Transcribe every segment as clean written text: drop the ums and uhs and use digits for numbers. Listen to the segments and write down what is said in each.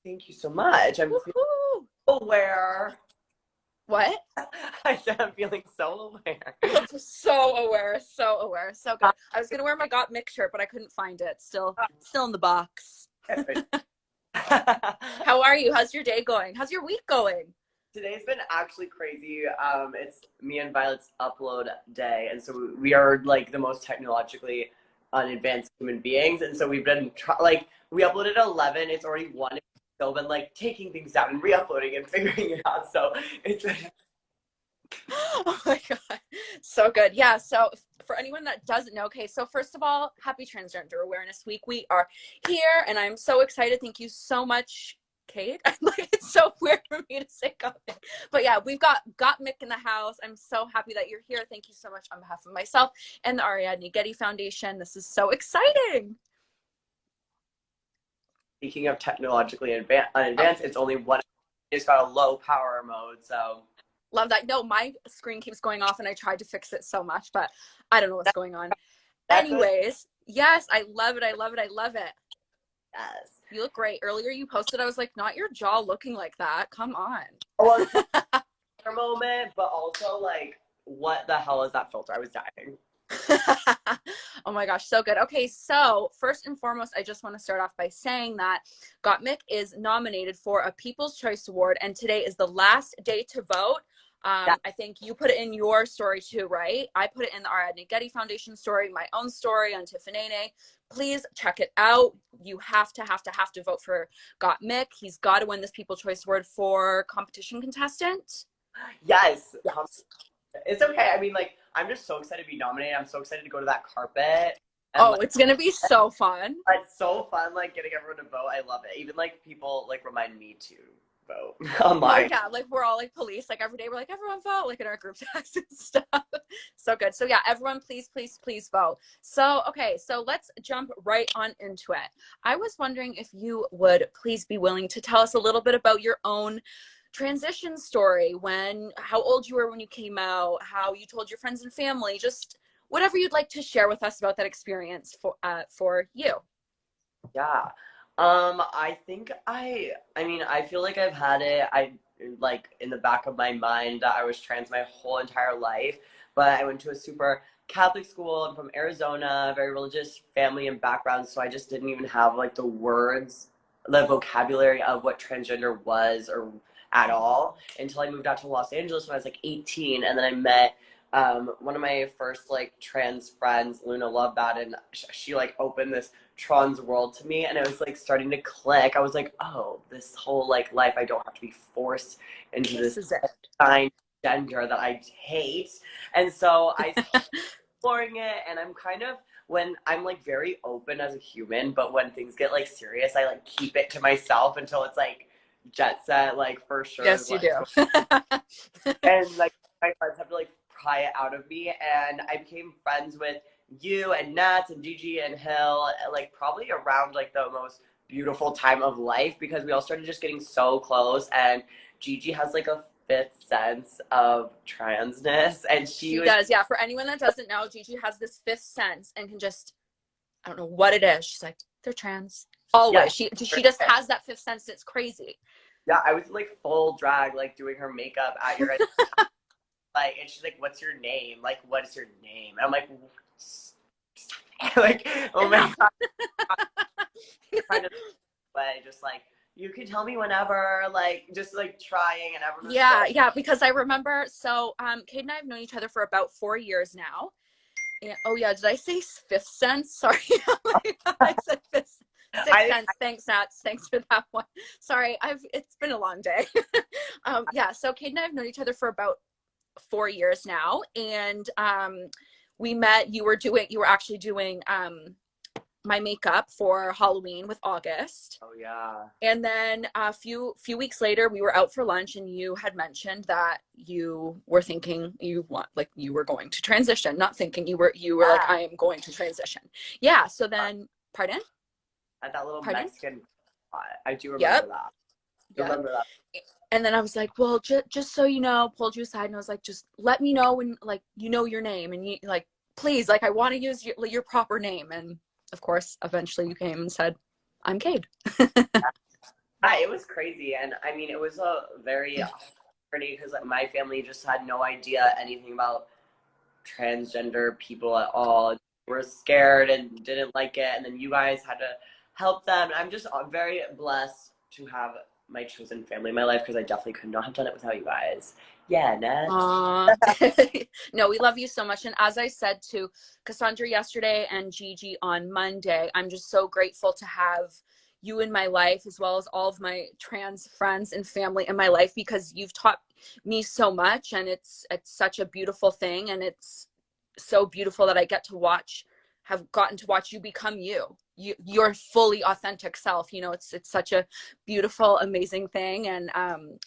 Thank you so much. I'm feeling Woohoo! aware. What? I said I'm feeling so aware. So aware, so aware, so good. I was gonna wear my gottmik shirt, but I couldn't find it. Still in the box. How are you? How's your day going? How's your week going? Today's been actually crazy. It's me and Violet's upload day, and so we are like the most technologically unadvanced human beings, and so we've been like we uploaded at 11. It's already 1. It's still been like taking things down and re-uploading and figuring it out. So it's Oh my God. So good. Yeah. So for anyone that doesn't know, okay, so first of all, happy Transgender Awareness Week. We are here and I'm so excited. Thank you so much, Kate. Like it's so weird for me to say Gottmik. But yeah, we've got Gottmik in the house. I'm so happy that you're here. Thank you so much on behalf of myself and the Ariadne Getty Foundation. This is so exciting. speaking of technologically unadvanced. It's only one. It's got a low power mode, so. Love that. No, my screen keeps going off and I tried to fix it so much, but I don't know what's going on. That's good. Anyways, yes, I love it. I love it. I love it. Yes. You look great. Earlier you posted, I was like, not your jaw looking like that. Come on. Well, for a moment, but also like, what the hell is that filter? I was dying. Oh my gosh, so good. Okay, so first and foremost, I just want to start off by saying that Gottmik is nominated for a People's Choice Award, and today is the last day to vote. Yeah. I think you put it in your story too, right? I put it in the Ariadne Getty Foundation story, my own story on Tiffany. Please check it out. You have to vote for Gottmik. He's got to win this People's Choice Award for competition contestant. Yes. Yes. It's okay. I mean, like, I'm just so excited to be nominated. I'm so excited to go to that carpet. And, Oh, like, it's gonna be so fun. it's so fun, like, getting everyone to vote. I love it. Even, like, people, like, remind me to vote Oh online. yeah, like we're all like police, like every day we're like, everyone vote, like in our group text and stuff. So good. So yeah, everyone please, please, please vote. So okay, so let's jump right on into it. I was wondering if you would please be willing to tell us a little bit about your own transition story, how old you were when you came out, how you told your friends and family, just whatever you'd like to share with us about that experience for you. Yeah. I think I mean, I feel like I've had it, like, in the back of my mind that I was trans my whole entire life, but I went to a super Catholic school. I'm from Arizona, very religious family and background, so I just didn't even have, like, the words, the vocabulary of what transgender was or at all until I moved out to Los Angeles when I was, like, 18, and then I met one of my first, like, trans friends, Luna Loved That, and she like opened this trans world to me, and it was like starting to click. I was like, oh, this whole like life, I don't have to be forced into This this is it. assigned gender that I hate. And so I started exploring it, and I'm kind of, when I'm like very open as a human, but when things get like serious, I like keep it to myself until it's like jet set, like, for sure. Yes, you Like, do. and like my friends have to like pry it out of me, and I became friends with you and Nats and Gigi and Hill, like, probably around like the most beautiful time of life, because we all started just getting so close, and Gigi has like a fifth sense of transness, and she She was. does. Yeah. For anyone that doesn't know, Gigi has this fifth sense and can just, I don't know what it is. She's like, they're trans. Yeah, Always. She just has that fifth sense. It's crazy. yeah, I was like full drag, like doing her makeup at your like, and she's like, what's your name, like, what is your name, and I'm like, like, oh my god. Kind of way, just like, you can tell me whenever, like, just like trying, and everyone was Yeah, so. yeah, because I remember, so Kate and I have known each other for about 4 years now. And, oh yeah, did I say fifth sense? Sorry. I said fifth, sixth I sense. Thanks, Nats. Thanks for that one. Sorry, it's been a long day. Yeah, so Kate and I have known each other for about 4 years now, and we met. You were actually doing my makeup for Halloween with August. Oh yeah. And then a few weeks later, we were out for lunch, and you had mentioned that you were thinking you were going to transition. Not thinking you were like, Yeah. I am going to transition. Yeah. So then, pardon? At that little Pardon? Mexican spot. I do remember Yep. that. Yep. Remember that. And then I was like, well, just so you know, pulled you aside, and I was like, just let me know when, like, you know your name, and you, like, please, like, I want to use your proper name. And of course, eventually you came and said, I'm Cade. Yeah, it was crazy. And I mean, it was a very pretty because like, my family just had no idea anything about transgender people at all. They were scared and didn't like it. And then you guys had to help them. I'm just very blessed to have my chosen family in my life because I definitely could not have done it without you guys. Yeah, next. Aw. No, we love you so much. And as I said to Cassandra yesterday and Gigi on Monday, I'm just so grateful to have you in my life, as well as all of my trans friends and family in my life, because you've taught me so much, and it's such a beautiful thing, and it's so beautiful that I get to have gotten to watch you become your fully authentic self. It's such a beautiful, amazing thing. And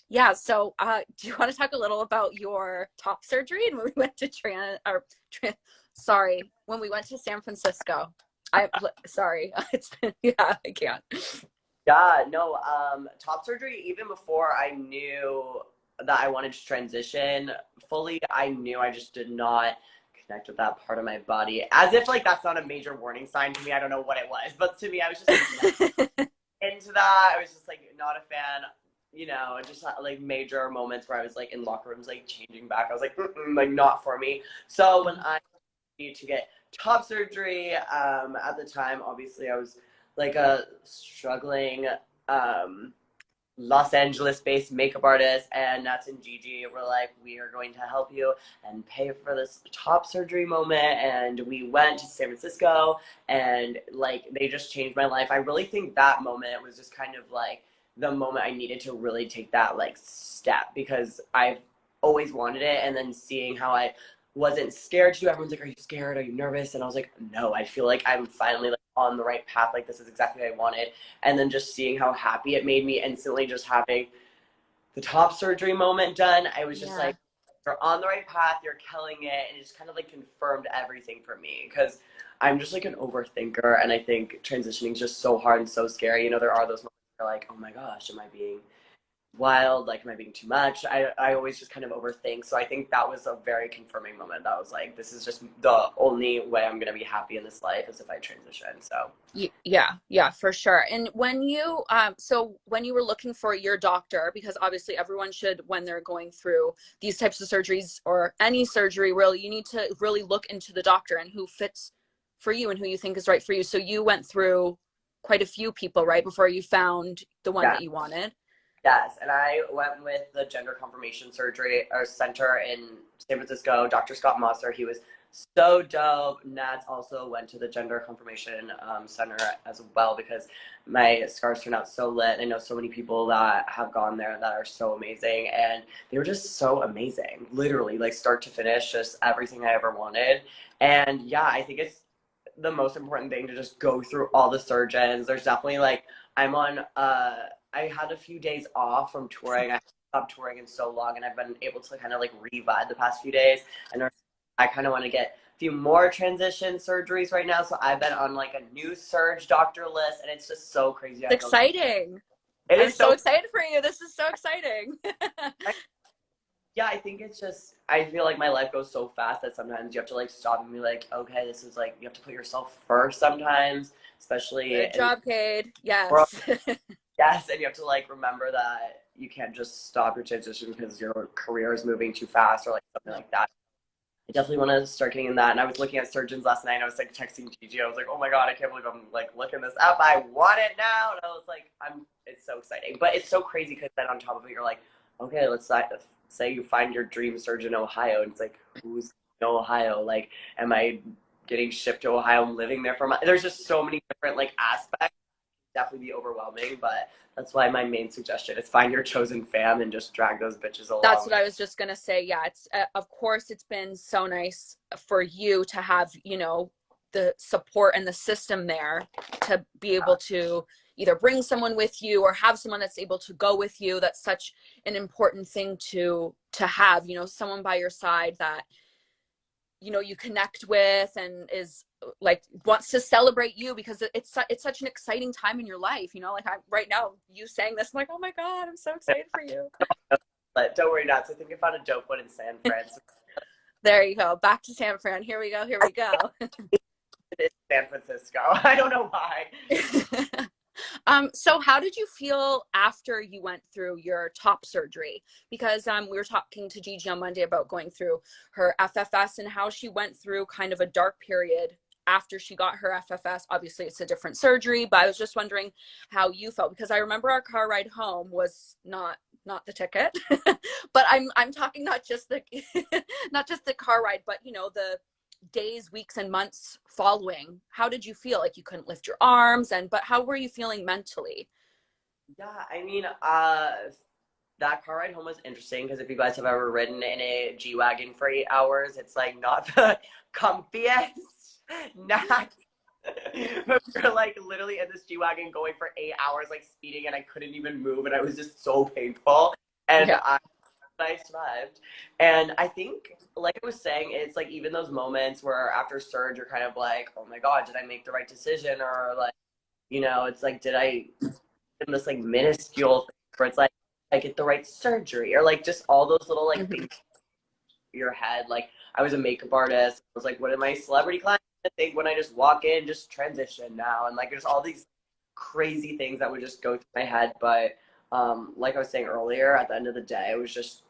yeah, so do you want to talk a little about your top surgery and when we went to when we went to San Francisco? Sorry, it's been, yeah, I can't. Yeah, no, top surgery, even before I knew that I wanted to transition fully, I knew I just did not connect with that part of my body. As if like that's not a major warning sign to me. I don't know what it was, but to me, I was just like not into that. I was just like not a fan. Just like major moments where I was like in locker rooms, like changing back. I was like, like not for me. So when I needed to get top surgery, at the time, obviously I was like a struggling um, Los Angeles based makeup artist, and Nats and Gigi were like, we are going to help you and pay for this top surgery moment. And we went to San Francisco, and like they just changed my life. I really think that moment was just kind of like the moment I needed to really take that like step because I've always wanted it. And then seeing how I wasn't scared to do, everyone's like, are you scared? Are you nervous? And I was like, no, I feel like I'm finally like on the right path. Like this is exactly what I wanted. And then just seeing how happy it made me instantly, just having the top surgery moment done, I was just Yeah. like, you're on the right path, you're killing it. And it just kind of like confirmed everything for me because I'm just like an overthinker. And I think transitioning is just so hard and so scary. There are those moments where you're like, oh my gosh, am I being wild? Like, am I being too much? I always just kind of overthink. So I think that was a very confirming moment that was like, this is just the only way I'm going to be happy in this life is if I transition. So Yeah, for sure. And when you were looking for your doctor, because obviously everyone should, when they're going through these types of surgeries or any surgery, really, you need to really look into the doctor and who fits for you and who you think is right for you. So you went through quite a few people, right, before you found the one yeah. that you wanted. Yes, and I went with the gender confirmation surgery or center in San Francisco, Dr. Scott Mosser. He was so dope. Nats also went to the gender confirmation center as well because my scars turned out so lit. I know so many people that have gone there that are so amazing, and they were just so amazing, literally, like start to finish, just everything I ever wanted. And yeah, I think it's the most important thing to just go through all the surgeons. There's definitely like I'm on I had a few days off from touring. I stopped touring in so long, and I've been able to kind of like revive the past few days. And I kind of want to get a few more transition surgeries right now. So I've been on like a new surge doctor list, and it's just so crazy. It's exciting. It I'm is so so. excited for you. This is so exciting. Yeah, I think it's just. I feel like my life goes so fast that sometimes you have to like stop and be like, okay, this is like you have to put yourself first sometimes, especially Good in job, Cade. world. Yes. Yes, and you have to like remember that you can't just stop your transition because your career is moving too fast or like something like that. I definitely want to start getting in that. And I was looking at surgeons last night and I was like texting Gigi. I was like, oh my God, I can't believe I'm like looking this up. I want it now. And I was like, it's so exciting. But it's so crazy because then on top of it, you're like, okay, let's say you find your dream surgeon in Ohio. And it's like, who's in Ohio? Like, am I getting shipped to Ohio? I'm living there for there's just so many different like aspects. Definitely be overwhelming, but that's why my main suggestion is find your chosen fam and just drag those bitches That's along. what I was just gonna say. Yeah, it's of course it's been so nice for you to have, the support and the system there to be able to either bring someone with you or have someone that's able to go with you. That's such an important thing to have, someone by your side that you connect with and is like wants to celebrate you, because it's such an exciting time in your life. Like I right now, you saying this, I'm like, oh my God, I'm so excited for you. But don't worry, not. So I think I found a dope one in San Francisco. There you go. Back to San Fran. Here we go. It is San Francisco. I don't know why. So how did you feel after you went through your top surgery? Because we were talking to Gigi on Monday about going through her FFS and how she went through kind of a dark period after she got her FFS. Obviously, it's a different surgery, but I was just wondering how you felt because I remember our car ride home was not the ticket, but I'm talking not just the not just the car ride, but you know the days, weeks, and months following. How did you feel? Like you couldn't lift your arms, and but how were you feeling mentally? Yeah, I mean, that car ride home was interesting because if you guys have ever ridden in a G wagon for 8 hours, it's like not the comfiest. Not. But we're like literally in this G wagon going for 8 hours, like speeding, and I couldn't even move, and it was just so painful. And Yeah. I survived. And I think, like I was saying, it's like even those moments where after surge, you're kind of like, oh my God, did I make the right decision? Or like, it's like, did I in this like minuscule thing where it's like, I get the right surgery? Or like just all those little like Mm-hmm. things in your head. Like I was a makeup artist. I was like, what am I celebrity clients gonna think when I just walk in, just transition now? And like there's all these crazy things that would just go through my head. But like I was saying earlier, at the end of the day, it was just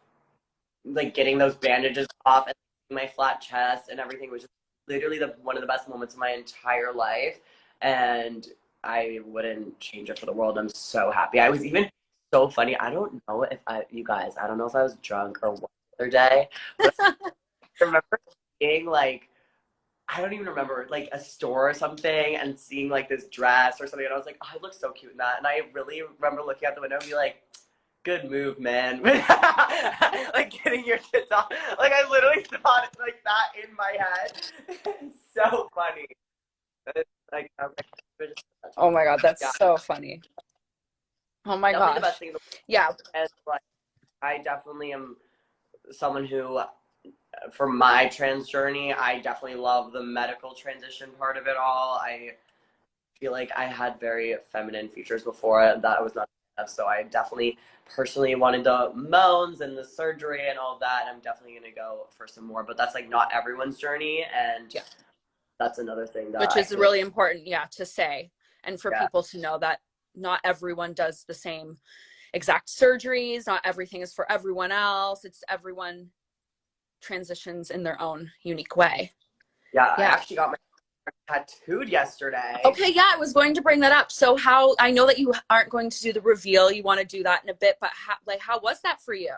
like getting those bandages off and my flat chest and everything was just literally the one of the best moments of my entire life. And I wouldn't change it for the world. I'm so happy. I was even so funny. I don't know if you guys, I don't know if I was drunk or what the other day, but I remember being like, I don't even remember, like a store or something and seeing like this dress or something. And I was like, oh, I look so cute in that. And I really remember looking out the window and be like, good move, man. Like getting your tits off. Like I literally thought it like that in my head. It's so funny. Like I was like, Oh my God, that's yeah, so funny. Oh my definitely the best gosh. thing in the Yeah. world. And like I definitely am someone who, for my trans journey, I definitely love the medical transition part of it all. I feel like I had very feminine features before that I was not of, so I definitely personally wanted the moans and the surgery and all of that. And I'm definitely gonna go for some more, but that's like not everyone's journey, and Yeah. that's another thing that Which I is feel like, really important, yeah, to say. And for yeah, people to know that not everyone does the same exact surgeries, not everything is for everyone else. It's everyone transitions in their own unique way. yeah. I Yeah. actually got my tattooed yesterday. Okay, yeah, I was going to bring that up. So how I know that you aren't going to do the reveal, you want to do that in a bit, but how was that for you?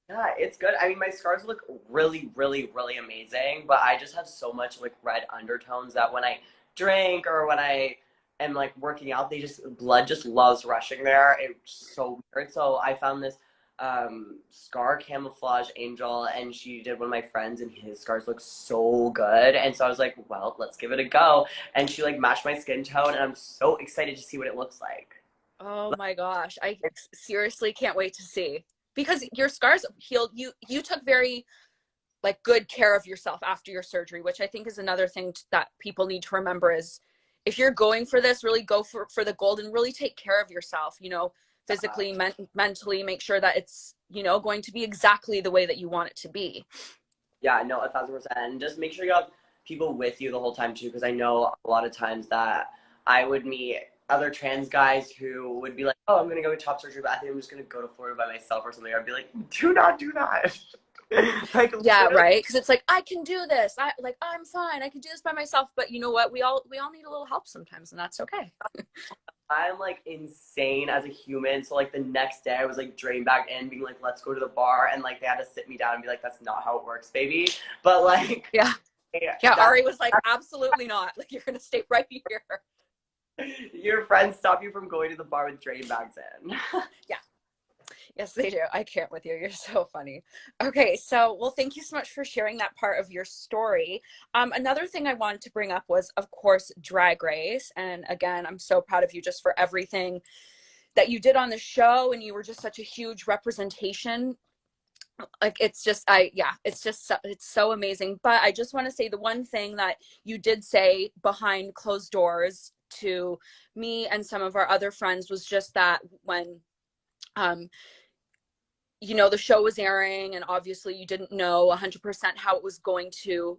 Yeah, it's good. I mean, my scars look really, really, really amazing, but I just have so much like red undertones that when I drink or when I am like working out, they just blood just loves rushing there. It's so weird. So I found this scar camouflage angel, and she did one of my friends, and his scars look so good. And so I was like, well, let's give it a go. And she like matched my skin tone, and I'm so excited to see what it looks like. Oh my gosh, I seriously can't wait to see. Because your scars healed, you took very like good care of yourself after your surgery, which I think is another thing that people need to remember is if you're going for this, really go for the gold and really take care of yourself, you know, physically, mentally, make sure that it's, you know, going to be exactly the way that you want it to be. Yeah, no, 1,000%. And just make sure you have people with you the whole time too, because I know a lot of times that I would meet other trans guys who would be like, "Oh, I'm gonna go get top surgery, but I think I'm just gonna go to Florida by myself or something." I'd be like, "Do not do that." Like Yeah, literally, right. Because it's like I can do this. I'm fine. I can do this by myself. But you know what? We all need a little help sometimes, and that's okay. I'm like insane as a human. So like the next day, I was like drained back in, being like, "Let's go to the bar," and like they had to sit me down and be like, "That's not how it works, baby." But like, Yeah. yeah, Yeah. that Ari was like, absolutely not. Like you're gonna stay right here. your friends stop you from going to the bar with drain bags in. Yeah. Yes, they do. I can't with you. You're so funny. Okay, so well, thank you so much for sharing that part of your story. Another thing I wanted to bring up was, of course, Drag Race. And again, I'm so proud of you just for everything that you did on the show, and you were just such a huge representation. Like it's just, yeah, it's just it's so amazing. But I just want to say the one thing that you did say behind closed doors to me and some of our other friends was just that when um you know the show was airing and obviously you didn't know 100% how it was going to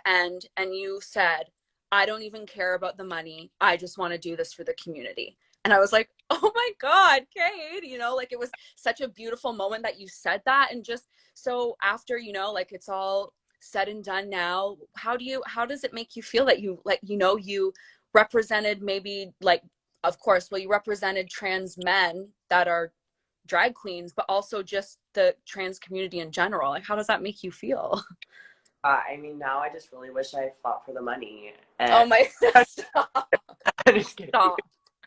end, and you said, I don't even care about the money, I just want to do this for the community. And I was like, oh my God, Kate, like it was such a beautiful moment that you said that. And just so after, like it's all said and done now, how does it make you feel that you like, you represented maybe like, of course, well, you represented trans men that are drag queens, but also just the trans community in general. Like, how does that make you feel? I mean, now I just really wish I fought for the money. And Oh my, stop, I'm just kidding. stop.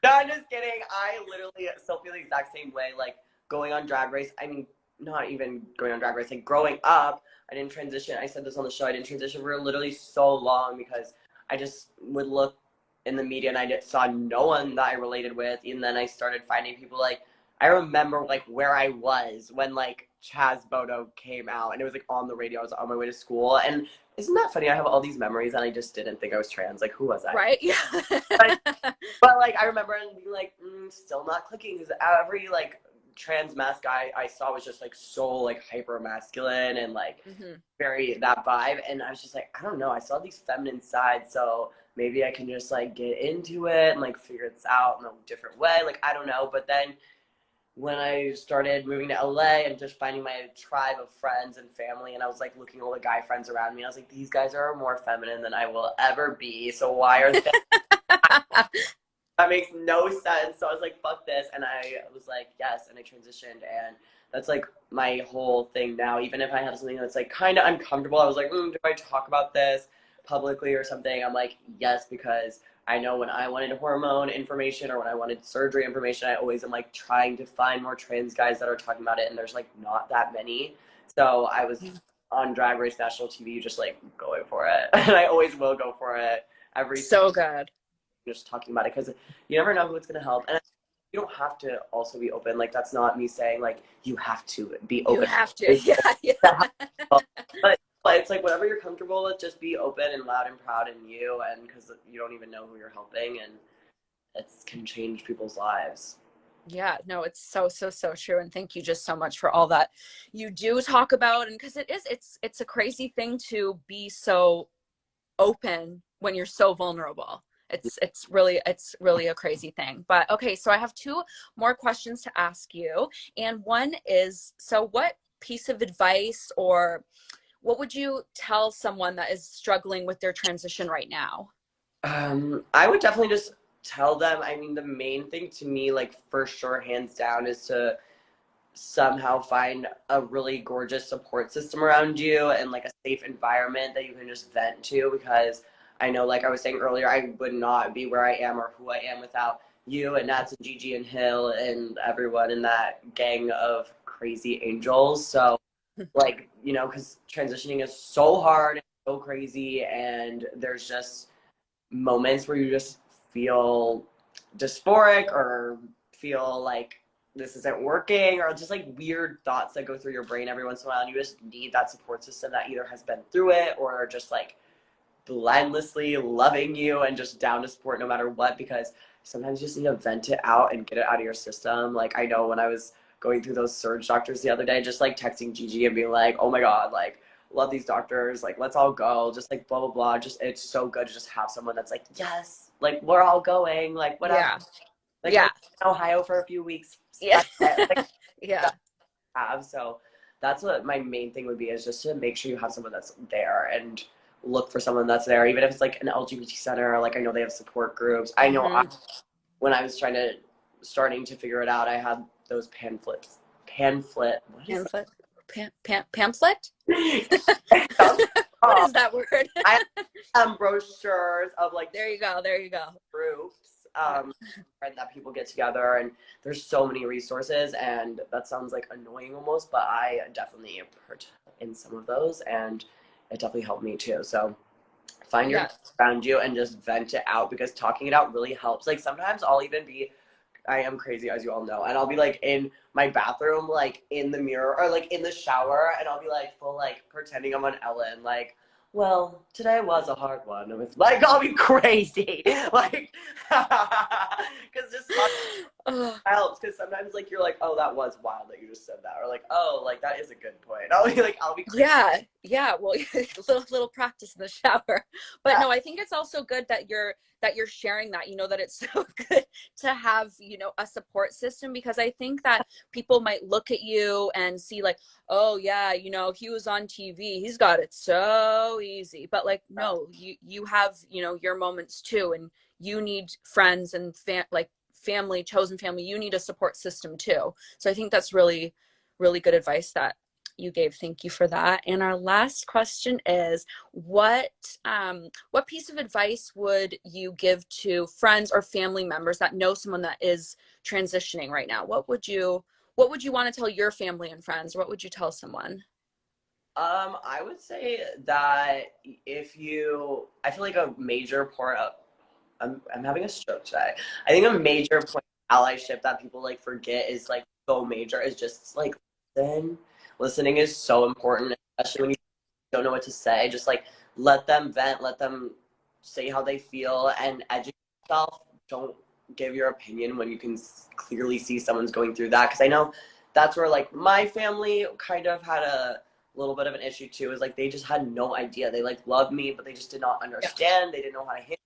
No, I'm just kidding. I literally still feel the exact same way. Like going on Drag Race. I mean, not even going on Drag Race. Like growing up, I didn't transition. I said this on the show. I didn't transition for literally so long because I just would look in the media and I just saw no one that I related with. And then I started finding people like I remember like where I was when like Chaz Bodo came out and it was like on the radio. I was on my way to school and isn't that funny? I have all these memories and I just didn't think I was trans. Like who was I? Right? Yeah. But, but like I remember and being like, still not clicking because every like trans mask guy I saw was just like so like hyper masculine and like very that vibe. And I was just like, I don't know. I saw these feminine sides, so maybe I can just like get into it and like figure this out in a different way. Like I don't know. But then when I started moving to LA and just finding my tribe of friends and family, and I was like looking at all the guy friends around me, I was like, these guys are more feminine than I will ever be. So why are they? That makes no sense. So I was like, fuck this. And I was like, yes. And I transitioned. And that's like my whole thing now. Even if I have something that's like kind of uncomfortable, I was like, do I talk about this publicly or something? I'm like, yes, because I know when I wanted hormone information or when I wanted surgery information, I always am like trying to find more trans guys that are talking about it. And there's like not that many. So I was on Drag Race National TV just like going for it. And I always will go for it every So good. just talking about it because you never know who it's going to help. And you don't have to also be open. Like, that's not me saying, like, you have to be You open. have to. Yeah. Yeah. But it's like whatever you're comfortable with, just be open and loud and proud in you. And because you don't even know who you're helping, and it can change people's lives. Yeah, no, it's so, so, so true. And thank you just so much for all that you do talk about. And because it's a crazy thing to be so open when you're so vulnerable. It's really a crazy thing. But okay, so I have two more questions to ask you. And one is, so what piece of advice or what would you tell someone that is struggling with their transition right now? I would definitely just tell them, I mean, the main thing to me, like, for sure, hands down, is to somehow find a really gorgeous support system around you and like a safe environment that you can just vent to, because I know, like I was saying earlier, I would not be where I am or who I am without you and Nats and Gigi and Hill and everyone in that gang of crazy angels. So like, because transitioning is so hard and so crazy, and there's just moments where you just feel dysphoric or feel like this isn't working, or just like weird thoughts that go through your brain every once in a while, and you just need that support system that either has been through it or just like blindlessly loving you and just down to support no matter what, because sometimes you just need to vent it out and get it out of your system. Like I know when I was going through those surge doctors the other day, just like texting Gigi and being like, oh my god, like love these doctors, like let's all go, just like blah blah blah. Just it's so good to just have someone that's like, yes, like we're all going, like whatever. Yeah. Like Yeah. we're in Ohio for a few weeks. Yeah. Like, Yeah. have. So that's what my main thing would be, is just to make sure you have someone that's there, and look for someone that's there, even if it's like an LGBT center. Like I know they have support groups. I know when I was starting to figure it out, I had those pamphlets. Pamphlet. What is Pamphlet. Pamphlet? that? What is that word? I have brochures of like There you go. There you go. groups and that people get together, and there's so many resources, and that sounds like annoying almost, but I definitely part in some of those, and it definitely helped me too. So find your around you and just vent it out, because talking it out really helps. Like sometimes I'll even be, I am crazy, as you all know, and I'll be like in my bathroom, like in the mirror or like in the shower, and I'll be like full like pretending I'm on Ellen, like, well, today was a hard one. It was like, I'll be crazy, like, because just Ugh. helps because sometimes like you're like, oh, that was wild that you just said that, or like, oh, like that is a good point. I'll be crazy. Yeah, yeah. Well, little practice in the shower. But Yeah. no, I think it's also good that you're sharing that. You know that it's so good to have, a support system, because I think that people might look at you and see like, oh yeah, he was on TV. He's got it so easy. But like, no, you have, your moments too, and you need friends and family, chosen family. You need a support system too. So I think that's really, really good advice that you gave. Thank you for that. And our last question is, what piece of advice would you give to friends or family members that know someone that is transitioning right now? What would you want to tell your family and friends? What would you tell someone? I would say that I feel like a major part of, I'm having a stroke today. I think a major point of allyship that people like forget is like so major is just like listen. Listening is so important, especially when you don't know what to say. Just like let them vent, let them say how they feel, and educate yourself. Don't give your opinion when you can clearly see someone's going through that. Because I know that's where like my family kind of had a little bit of an issue too. Is like they just had no idea. They like loved me, but they just did not Yeah. understand. They didn't know how to handle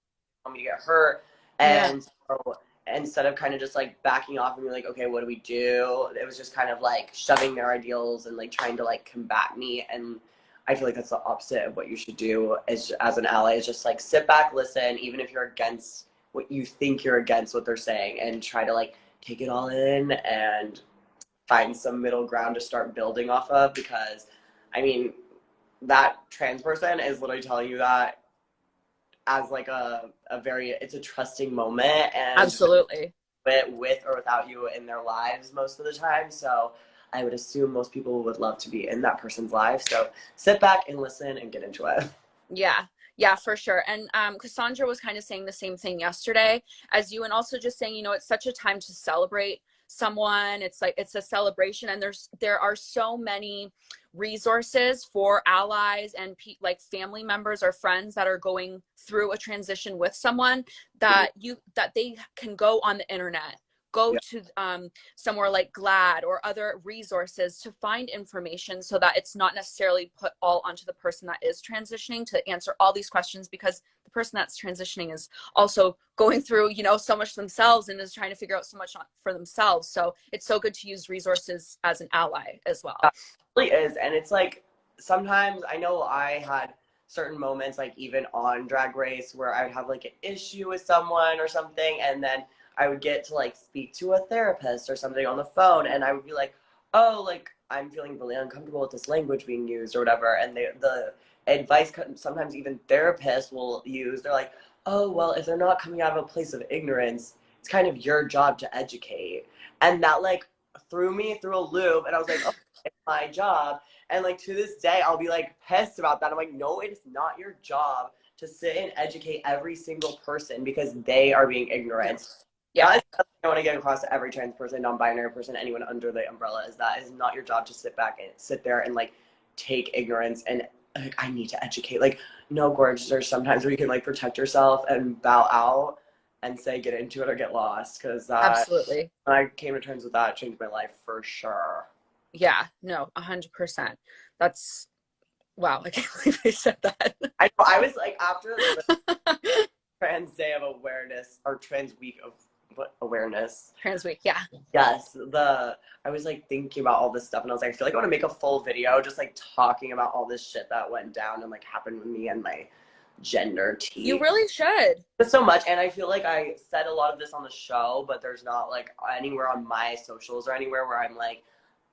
me to get hurt, Yeah. and so instead of kind of just like backing off and be like, okay, what do we do? It was just kind of like shoving their ideals and like trying to like combat me. And I feel like that's the opposite of what you should do as an ally, is just like sit back, listen, even if you're against what you think you're against what they're saying, and try to like take it all in and find some middle ground to start building off of. Because I mean, that trans person is literally telling you that as like a very, it's a trusting moment, and Absolutely. it with or without you in their lives most of the time. So I would assume most people would love to be in that person's life. So sit back and listen and get into it. Yeah. Yeah, for sure. And Cassandra was kind of saying the same thing yesterday as you, and also just saying, it's such a time to celebrate someone. It's like it's a celebration, and there are so many resources for allies and like family members or friends that are going through a transition with someone, that they can go on the internet, go Yeah. to somewhere like Glad or other resources to find information, so that it's not necessarily put all onto the person that is transitioning to answer all these questions, because the person that's transitioning is also going through, so much themselves, and is trying to figure out so much for themselves. So it's so good to use resources as an ally as well. It really is. And it's like sometimes I know I had certain moments, like even on Drag Race, where I would have like an issue with someone or something, and then I would get to like speak to a therapist or something on the phone, and I would be like, oh, like I'm feeling really uncomfortable with this language being used or whatever. And the advice sometimes even therapists will use, they're like, oh, well, if they're not coming out of a place of ignorance, it's kind of your job to educate. And that like threw me through a loop, and I was like, oh, it's my job. And like to this day, I'll be like pissed about that. I'm like, no, it's not your job to sit and educate every single person because they are being ignorant. Yeah. That is something I want to get across to every trans person, non-binary person, anyone under the umbrella, is that is not your job to sit back and sit there and like take ignorance and like I need to educate. Like, no, gorge, there's sometimes where you can like protect yourself and bow out and say get into it or get lost. Because that, Absolutely. when I came to terms with that, it changed my life for sure. Yeah, no, 100%. That's wow. I can't believe I said that. I was like, after the Trans Day of Awareness or Trans Week of Awareness, Trans week. Yeah. yes, I was like thinking about all this stuff, and I was like, I feel like I want to make a full video just like talking about all this shit that went down and like happened with me and my gender You T. really should. Just so much, and I feel like I said a lot of this on the show, but there's not like anywhere on my socials or anywhere where I'm like,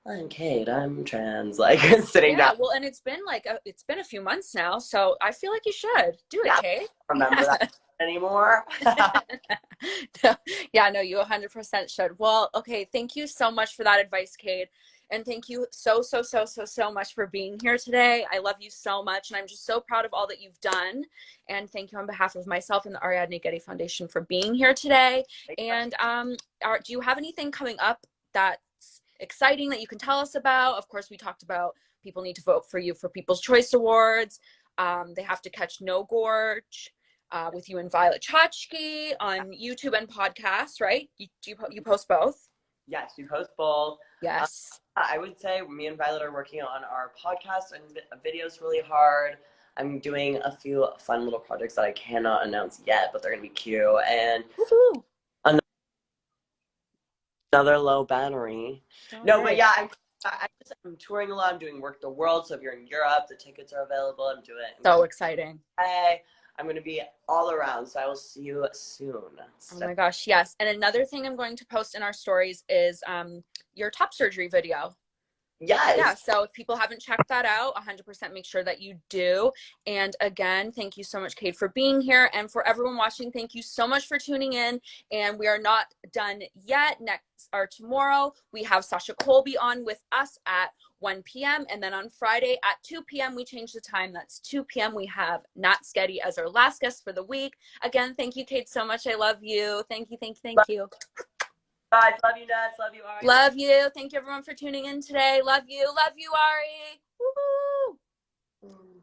I'm Kate, I'm trans, like sitting Yeah, down. well, and it's been a few months now, so I feel like you should do it, Yeah, Kate. I don't remember that anymore. Yeah, no, you 100% should. Well, okay, thank you so much for that advice, Kate. And thank you so much for being here today. I love you so much, and I'm just so proud of all that you've done. And thank you on behalf of myself and the Ariadne Getty Foundation for being here today. And do you have anything coming up that's exciting that you can tell us about? Of course, we talked about people need to vote for you for People's Choice Awards. They have to catch No Gorge. with you and Violet Chachki on YouTube and podcasts, right? You post both? Yes, we post both. Yes. I would say me and Violet are working on our podcast and videos really hard. I'm doing a few fun little projects that I cannot announce yet, but they're gonna be cute. And Woohoo. another low battery. All No, but right. yeah, I'm touring a lot. I'm doing Work the World. So if you're in Europe, the tickets are available. I'm So going exciting. to I'm going to be all around. So I will see you soon. Oh my gosh, yes. And another thing I'm going to post in our stories is your top surgery video. Yeah, Yes. so if people haven't checked that out, 100% make sure that you do. And again, thank you so much, Kate, for being here. And for everyone watching, thank you so much for tuning in. And we are not done yet. Next or tomorrow, we have Sasha Colby on with us at 1 p.m. And then on Friday at 2 p.m., we change the time. That's 2 p.m. We have Nat Sketty as our last guest for the week. Again, thank you, Kate, so much. I love you. Thank you, thank you, thank you. Guys, love you, Nuts. Love you, Ari. Love you. Thank you, everyone, for tuning in today. Love you. Love you, Ari. Woohoo!